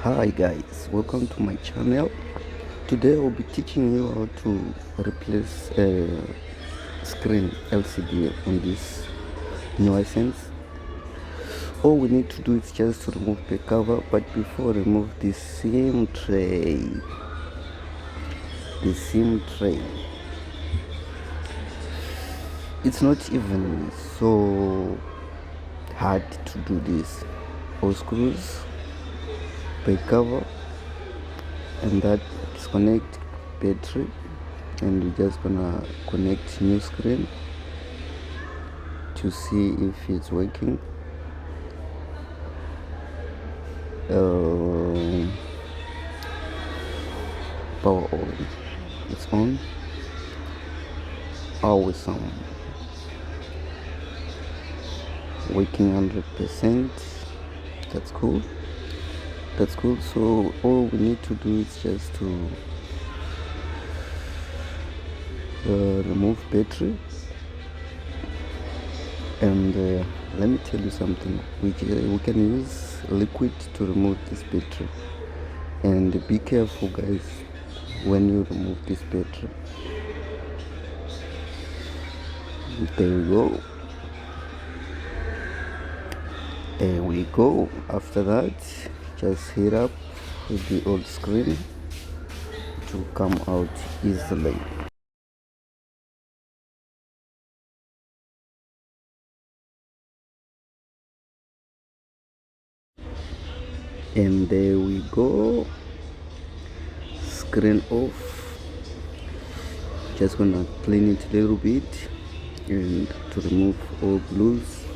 Hi guys, welcome to my channel. Today I'll be teaching you how to replace a screen LCD on this new Hisense. All we need to do is just to remove the cover, but before remove the SIM tray, it's not even so hard to do this. All screws, back cover, and that disconnect battery, and we're just gonna connect new screen to see if it's working. Power on, it's on. Awesome, working 100%. That's cool. So all we need to do is just to remove battery, and let me tell you something. We can use liquid to remove this battery, and be careful guys when you remove this battery. There we go. After that, just heat up the old screen to come out easily. And there we go, screen off. Just gonna clean it a little bit and to remove all glues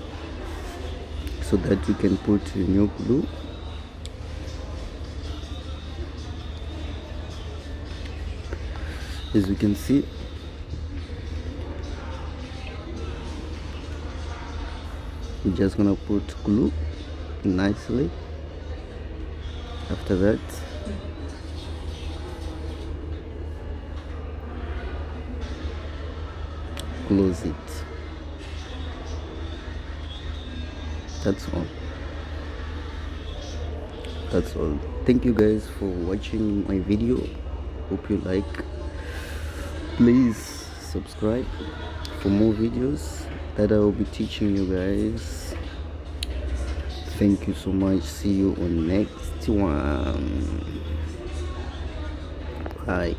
so that you can put a new glue. As you can see, we're just gonna put glue nicely. After that, close it. That's all. Thank you guys for watching my video. Hope you like. Please subscribe for more videos that I will be teaching you guys. Thank you so much. See you on next one. Bye.